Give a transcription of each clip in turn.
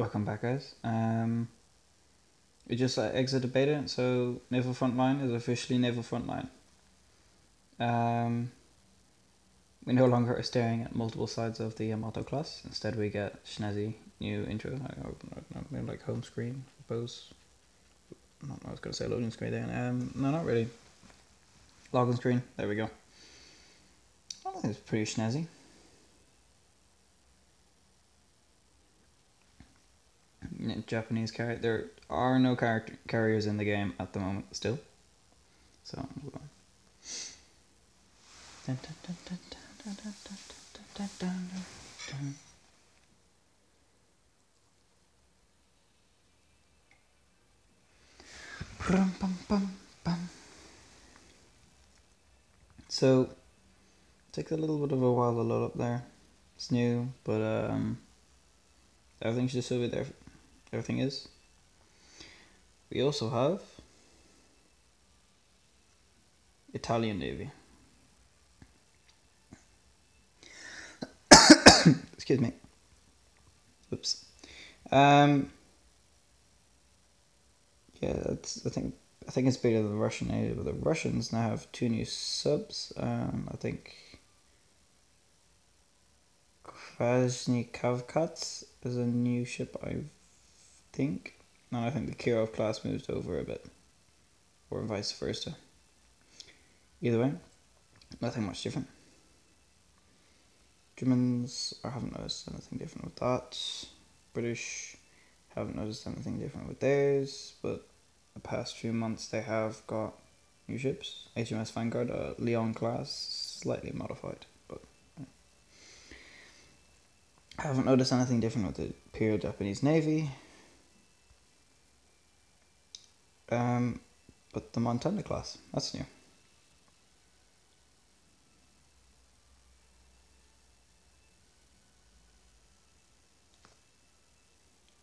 welcome back, guys. We just exited beta, so Naval Frontline is officially Naval Frontline. We no longer are staring at multiple sides of the motto class. Instead, we get snazzy new intro, like home screen, I suppose. I was going to say loading screen there. No, not really. Login screen. There we go. I think it's pretty snazzy. Japanese carrier. There are no carriers in the game at the moment still. So move on. So takes a little bit of a while to load up there. It's new, but everything should still be there. Everything is. We also have Italian Navy. Excuse me. Oops. Yeah, I think it's bigger than the Russian Navy, but the Russians now have 2 new subs. I think Krasny Kavkaz is a new ship, I think. And I think the Kirov class moved over a bit, or vice versa. Either way, nothing much different. Germans, I haven't noticed anything different with that. British, haven't noticed anything different with theirs, but the past few months they have got new ships. HMS Vanguard, Leon class, slightly modified, but I haven't noticed anything different with the Imperial Japanese Navy. But the Montana class, that's new.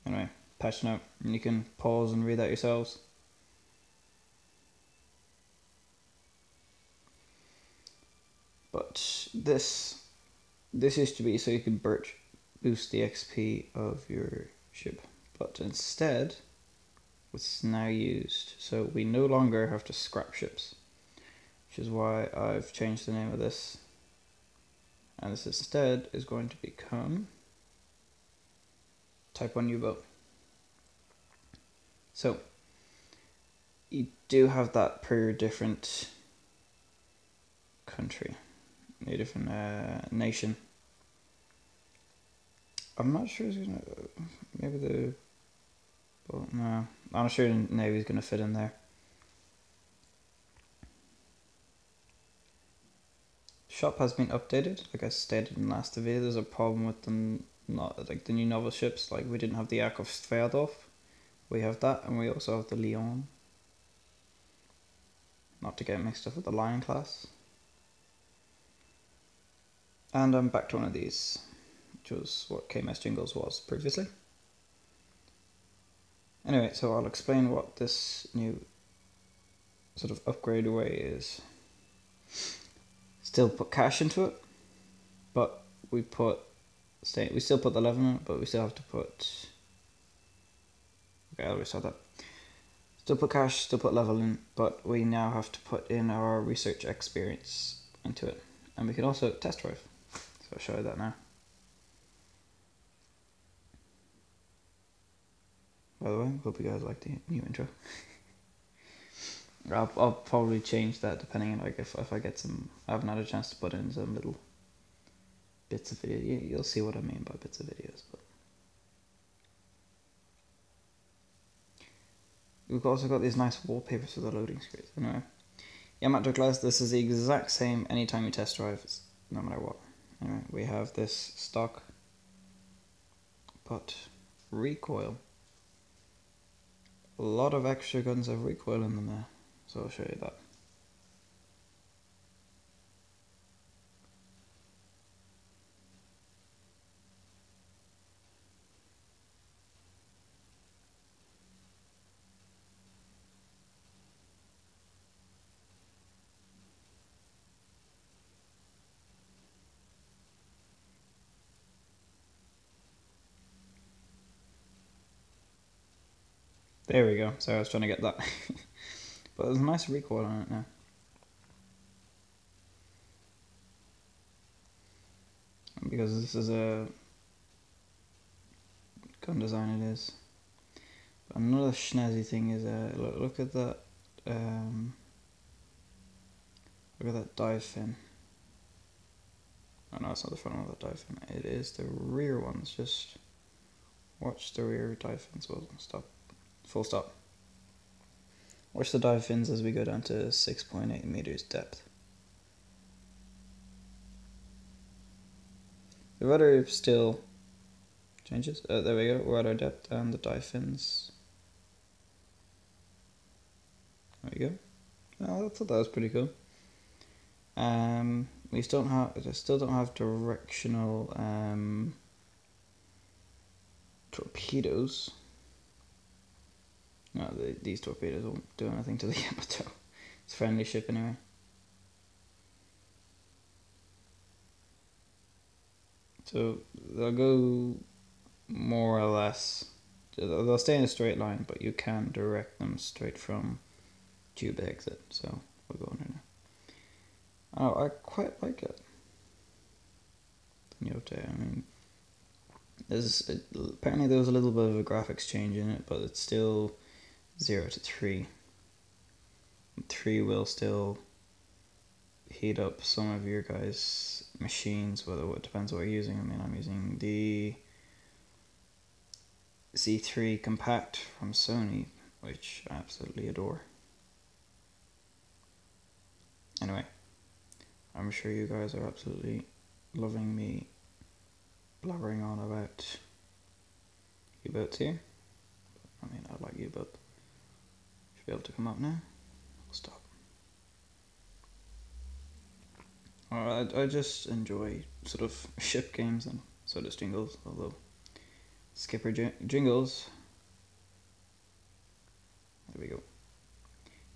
Anyway, patch note, and you can pause and read that yourselves. But this used to be so you could boost the XP of your ship, but instead it's now used, so we no longer have to scrap ships, which is why I've changed the name of this, and this instead is going to become Type 1 U-boat. So you do have that per different country, a different nation. I'm not sure it's gonna, maybe the, well, no, I'm not sure the Navy's gonna fit in there. Shop has been updated, like I stated in the last video. There's a problem with them, not like the new naval ships. Like we didn't have the Yakov Sverdlov, we have that, and we also have the Leon. Not to get mixed up with the Lion class. And I'm back to one of these, which was what KMS Jingles was previously. Anyway, so I'll explain what this new sort of upgrade away is. Still put cash into it, but we still put the level in it, but we still have to put, okay, I'll restart that. Still put cash, still put level in, but we now have to put in our research experience into it. And we can also test drive. So I'll show you that now. By the way, hope you guys like the new intro. I'll probably change that depending on, like, if I get some, I haven't had a chance to put in some little bits of video. You'll see what I mean by bits of videos. But we've also got these nice wallpapers for the loading screens. Anyway, Yamato class, this is the exact same anytime you test drive, no matter what. Anyway, we have this stock, but recoil. A lot of extra guns have recoil in them there, so I'll show you that. There we go. Sorry, I was trying to get that. But there's a nice recoil on it now. Because this is a gun design, it is. But another snazzy thing is look at that. Look at that dive fin. Oh no, it's not the front one of the dive fin. It is the rear ones. Just watch the rear dive fins. Well, stop. Full stop. Watch the dive fins as we go down to 6.8 meters depth. The rudder still changes. There we go. Rudder depth and the dive fins. There we go. Oh, I thought that was pretty cool. We still don't have directional torpedoes. No, these torpedoes won't do anything to the Yamato. It's a friendly ship anyway. So they'll go more or less. They'll stay in a straight line, but you can direct them straight from tube exit. So we'll go under now. Oh, I quite like it. Yote, I mean, apparently there was a little bit of a graphics change in it, but it's still 0 to 3. 3 will still heat up some of your guys' machines, whether it depends what you're using. I mean, I'm using the Z3 Compact from Sony, which I absolutely adore. Anyway, I'm sure you guys are absolutely loving me blabbering on about U-boats here. I mean, I like U-boat. Should be able to come up now. I'll stop. I just enjoy sort of ship games, and so does Jingles, although Skipper Jingles. There we go.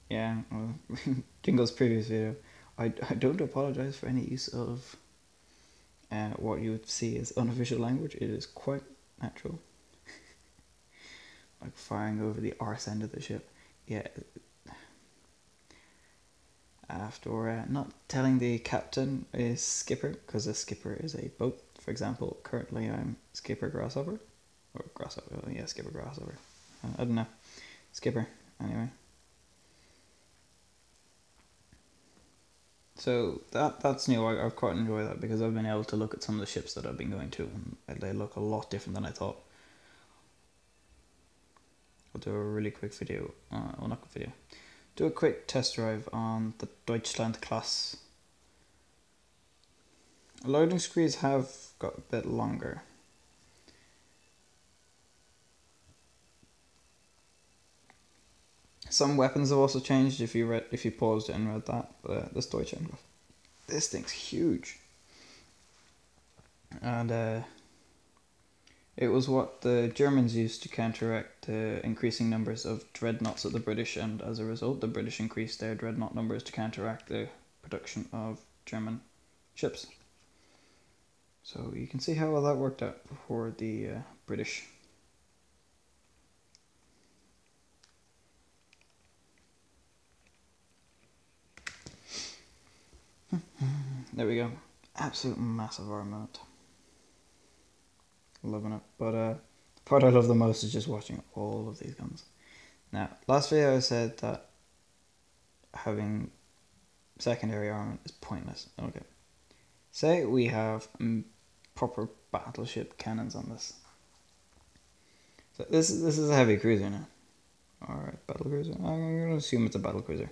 Yeah, well, Jingles' previous video. I don't apologize for any use of what you would see as unofficial language. It is quite natural. Like firing over the arse end of the ship. Yeah. After not telling the captain is skipper, because a skipper is a boat. For example, currently I'm skipper Grasshopper. Or Grasshopper, yeah, skipper Grasshopper. I don't know. Skipper, anyway. So that's new. I quite enjoy that because I've been able to look at some of the ships that I've been going to, and they look a lot different than I thought. I'll do a really quick video. Well, not quick video. Do a quick test drive on the Deutschland class. Loading screens have got a bit longer. Some weapons have also changed if you paused it and read that. But this Deutschland, this thing's huge. And it was what the Germans used to counteract the increasing numbers of dreadnoughts of the British, and as a result, the British increased their dreadnought numbers to counteract the production of German ships. So you can see how well that worked out for the British. There we go. Absolute massive armament. Loving it. But the part I love the most is just watching all of these guns. Now, last video I said that having secondary armament is pointless. Okay. Say we have proper battleship cannons on this. So this is a heavy cruiser now. Alright, battle cruiser. I'm going to assume it's a battle cruiser.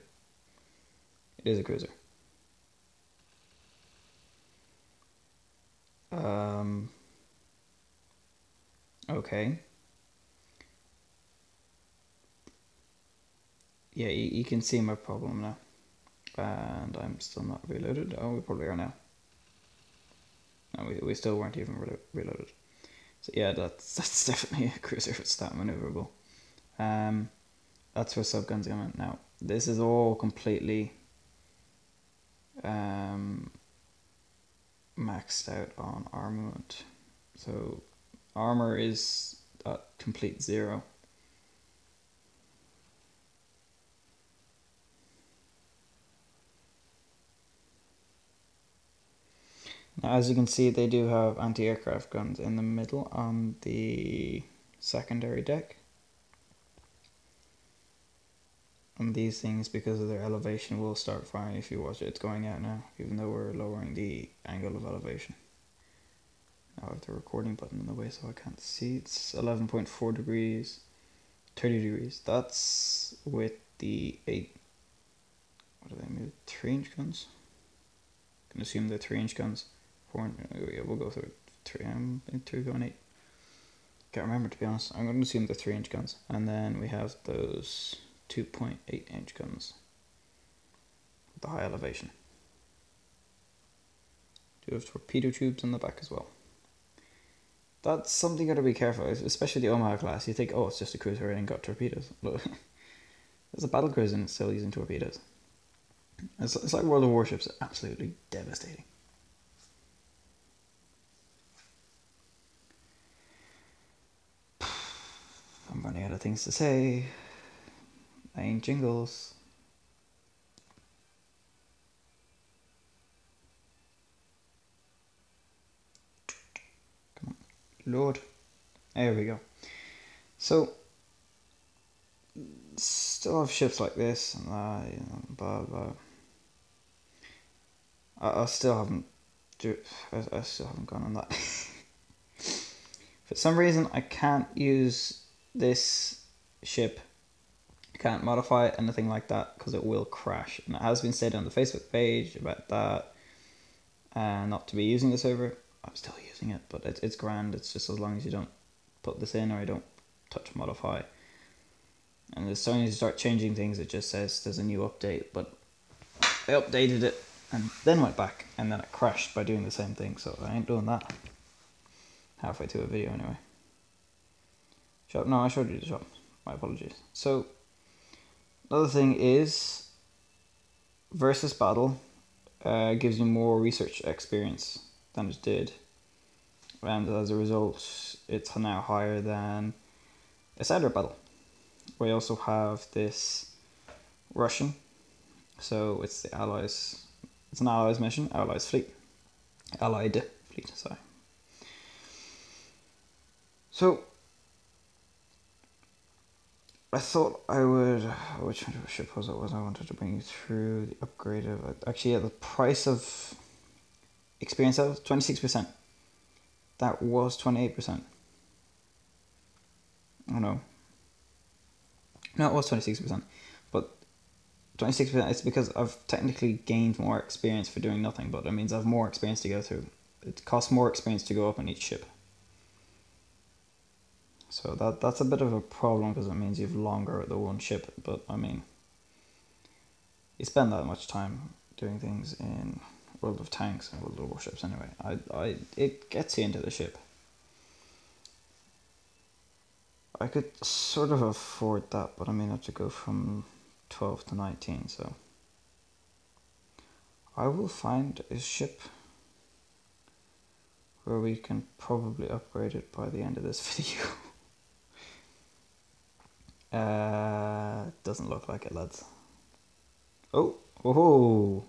It is a cruiser. Okay. Yeah, you can see my problem now. And I'm still not reloaded. Oh, we probably are now. No, we still weren't even reloaded. So yeah, that's definitely a cruiser if it's that maneuverable. That's for subguns going now. This is all completely maxed out on armament. So armor is at complete 0. Now, as you can see, they do have anti-aircraft guns in the middle on the secondary deck. And these things, because of their elevation, will start firing if you watch it. It's going out now, even though we're lowering the angle of elevation. Now I have the recording button in the way so I can't see. It's 11.4 degrees, 30 degrees. That's with the what do they move? 3-inch guns? I can assume they're 3-inch guns. 4, yeah, we'll go through 3.8. Can't remember, to be honest. I'm going to assume they're 3-inch guns. And then we have those 2.8-inch guns with the high elevation. Do have torpedo tubes in the back as well. That's something you got to be careful of, especially the Omaha class. You think, oh, it's just a cruiser and got torpedoes. Look, there's a battle cruiser and it's still using torpedoes. It's like World of Warships, absolutely devastating. I'm running out of things to say. I ain't jingles. Come on, Lord. There we go. So, still have ships like this and that, you know, blah blah. I still haven't gone on that. For some reason, I can't use this ship. I can't modify anything like that because it will crash. And it has been stated on the Facebook page about that, and not to be using the server. I'm still using it, but it's grand. It's just as long as you don't put this in or you don't touch modify. And as soon as you start changing things, it just says there's a new update. But I updated it and then went back, and then it crashed by doing the same thing. So I ain't doing that. Halfway through a video anyway. Shop? No, I showed you the shop. My apologies. So another thing is versus battle gives you more research experience than it did, and as a result, it's now higher than a standard battle. We also have this Russian, so it's the Allies. It's an Allies mission, Allies fleet, Allied fleet. Sorry. So I thought I would. Which ship was it? I wanted to bring you through the upgrade of it. Actually, yeah, the price of experience levels 26%. That was 28%. Oh no. No, it was 26%. But 26%, it's because I've technically gained more experience for doing nothing, but it means I have more experience to go through. It costs more experience to go up on each ship. So that's a bit of a problem because it means you've longer at the one ship, but I mean, you spend that much time doing things in World of Tanks and World of Warships anyway. It gets you into the ship. I could sort of afford that, but I mean I have to go from 12 to 19, so I will find a ship where we can probably upgrade it by the end of this video. Doesn't look like it, lads. Oh,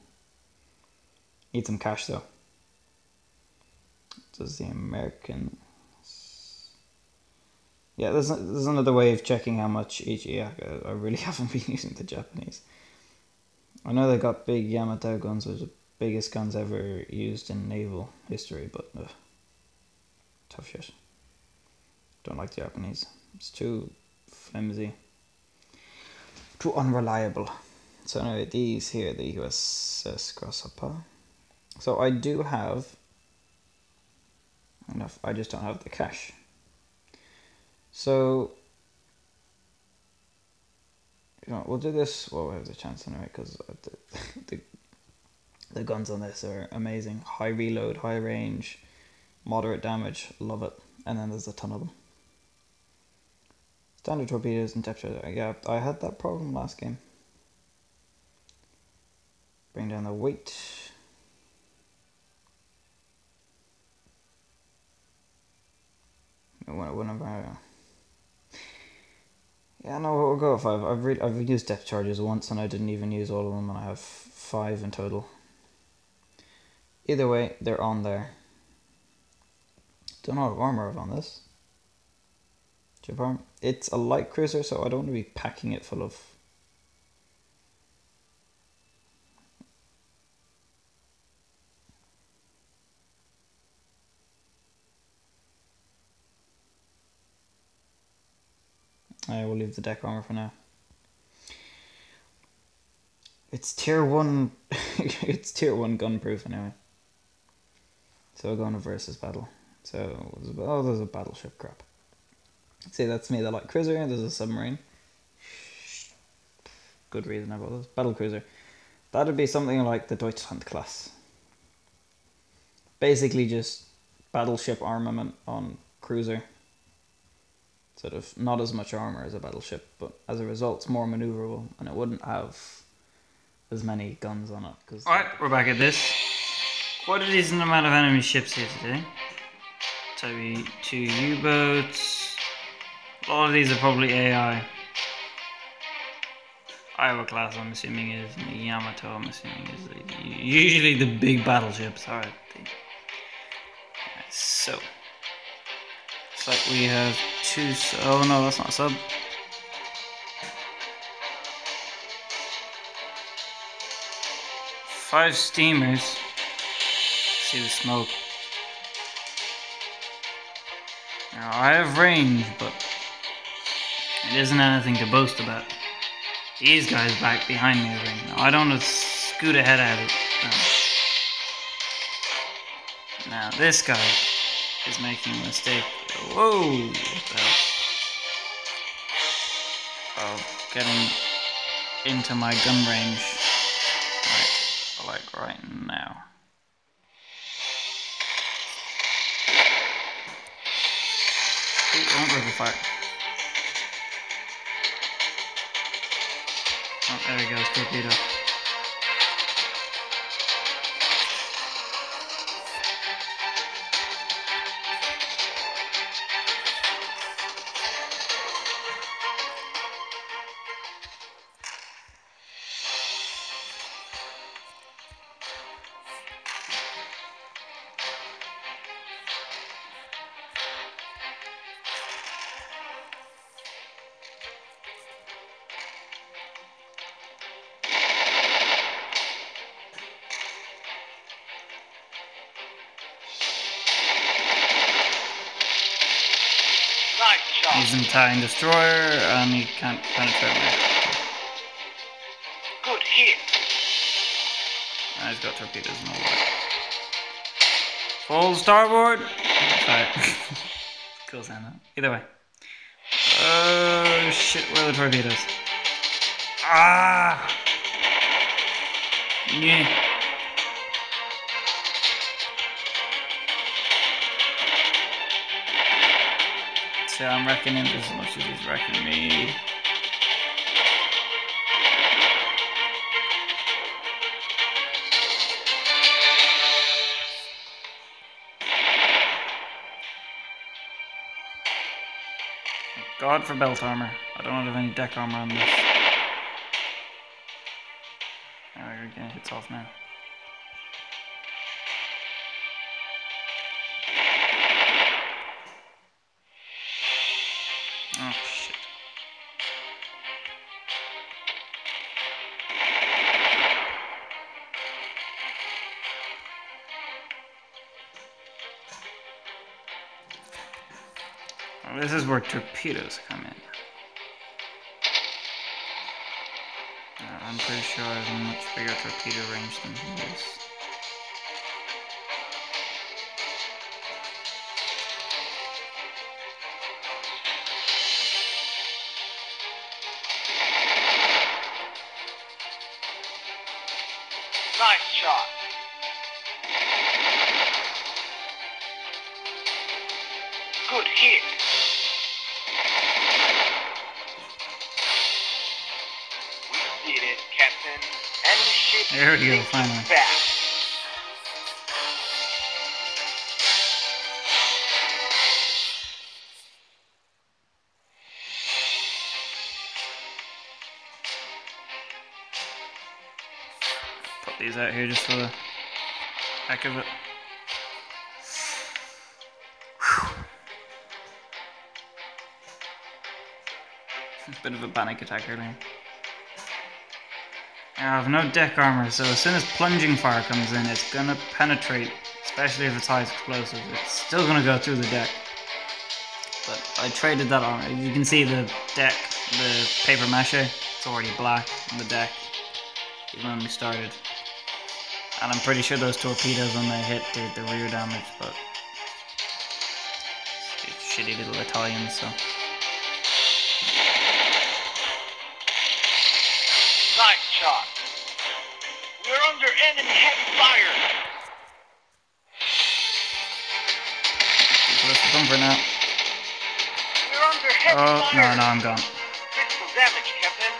need some cash though. Does the American? Yeah, there's another way of checking how much each. Yeah, I really haven't been using the Japanese. I know they got big Yamato guns, which are the biggest guns ever used in naval history, but tough shit. Don't like the Japanese. It's too flimsy, too unreliable. So anyway, these here, the USS Grasshopper. So I do have enough. I just don't have the cash. So, you know, we'll do this while we have the chance anyway, because the guns on this are amazing. High reload, high range, moderate damage, love it. And then there's a ton of them. Standard torpedoes and depth charge. Yeah, I had that problem last game. Bring down the weight. Whenever. Yeah, no, we'll go with 5. I've used depth charges once and I didn't even use all of them, and I have 5 in total. either way, they're on there. Don't know what armor I have on this. Ship arm. It's a light cruiser, so I don't want to be packing it full of. I will leave the deck armor for now. It's tier 1. It's tier 1 gun proof anyway. So we're going to versus battle. So, oh, there's a battleship, crap. See, that's me, the light cruiser, there's a submarine. Good reason I bought this. Battle cruiser. That'd be something like the Deutschland class. Basically just battleship armament on cruiser. Sort of not as much armor as a battleship, but as a result it's more maneuverable, and it wouldn't have as many guns on it. Alright, we're back at this. Quite a decent amount of enemy ships here today. So 2 U-boats. A lot of these are probably AI. Iowa class, I'm assuming, is, and the Yamato, I'm assuming, is usually the big battleships. Alright. So, looks like we have 2. Oh no, that's not a sub. Five steamers. See the smoke. Now, I have range, but it isn't anything to boast about. These guys back behind me have range. Now, I don't want to scoot ahead of it. No. Now, this guy is making a mistake. Whoa! What the hell? Of getting into my gun range. Like right now. Don't break fire. Oh, there he goes, torpedo. He's an Italian destroyer, and he can't penetrate me. Good hit. And he's got torpedoes and all that. Full starboard! Sorry. Cool sound that. Either way. Oh shit, where are the torpedoes? Ah! Yeah. So I'm wrecking him as much as he's wrecking me. God for belt armor. I don't have any deck armor on this. Alright, we're getting hits off now. Oh shit. Well, this is where torpedoes come in. I'm pretty sure I have a much bigger torpedo range than he is. Nice shot. Good hit. We did it, Captain. Enemy ship There we go, finally. back. Put these out here just for the Heck of it. It's a bit of a panic attack earlier. I have no deck armor, so as soon as plunging fire comes in, it's gonna penetrate, especially if it's high explosive. It's still gonna go through the deck. But I traded that armor. You can see the deck, the paper mache, it's already black on the deck, even when we started. And I'm pretty sure those torpedoes, when they hit, did the rear damage, but it's shitty little Italians, so. Nice shot. We're under enemy heavy fire. Close to comfort now. We're under heavy Oh, fire. no, I'm gone. Critical damage, Captain.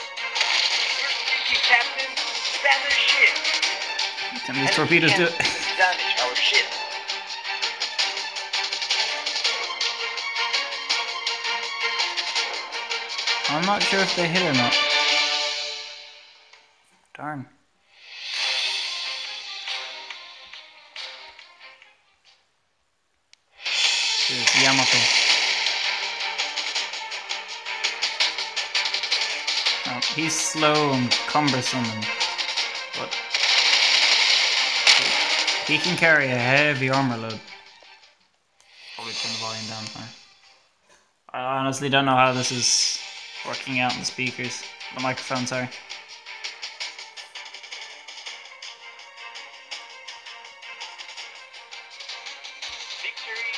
We're speaking, Captain. Damage ship. Can these torpedoes do it? Damage our ship. I'm not sure if they hit or not. Darn. Here's Yamato. Oh, he's slow and cumbersome, but he can carry a heavy armor load. Probably turn the volume down there. I honestly don't know how this is working out in the speakers. The microphone, sorry.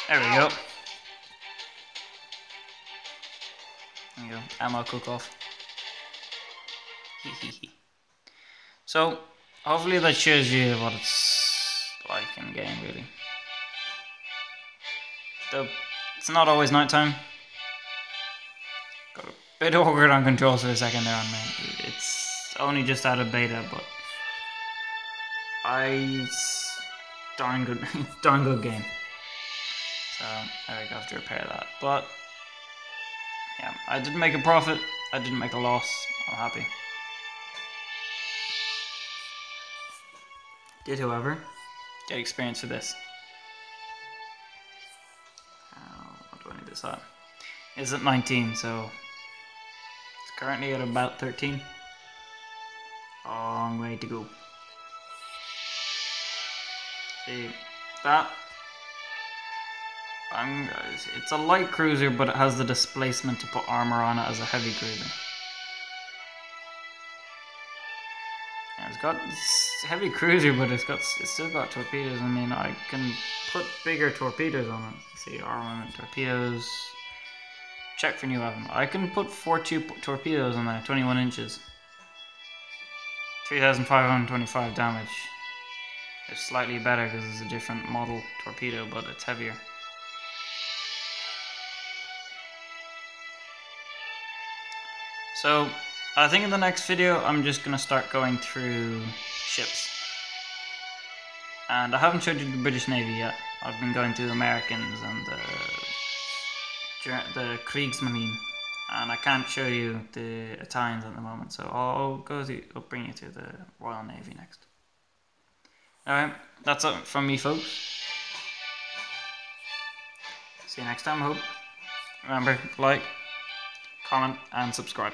There we go. There you go. Ammo cook-off. So, hopefully that shows you what it's like in game, really. Though, it's not always nighttime. Got a bit awkward on controls for a second there on me. It's only just out of beta, but darn good, darn good game. So there we go, have to repair that. But yeah, I didn't make a profit. I didn't make a loss. I'm happy. Did, however, get experience for this. What do I need this at? It's at 19, so it's currently at about 13. Long way to go. See that? It's a light cruiser, but it has the displacement to put armor on it as a heavy cruiser. It's heavy cruiser, but it's still got torpedoes. I mean, I can put bigger torpedoes on it. See, armament, torpedoes. Check for new weapon. I can put 4 torpedoes on there, 21 inches. 3,525 damage. It's slightly better because it's a different model torpedo, but it's heavier. So, I think in the next video I'm just going to start going through ships. And I haven't showed you the British Navy yet. I've been going through the Americans and the Kriegsmarine. And I can't show you the Italians at the moment, so I'll bring you to the Royal Navy next. Alright, that's it from me, folks. See you next time, I hope. Remember, like, comment, and subscribe.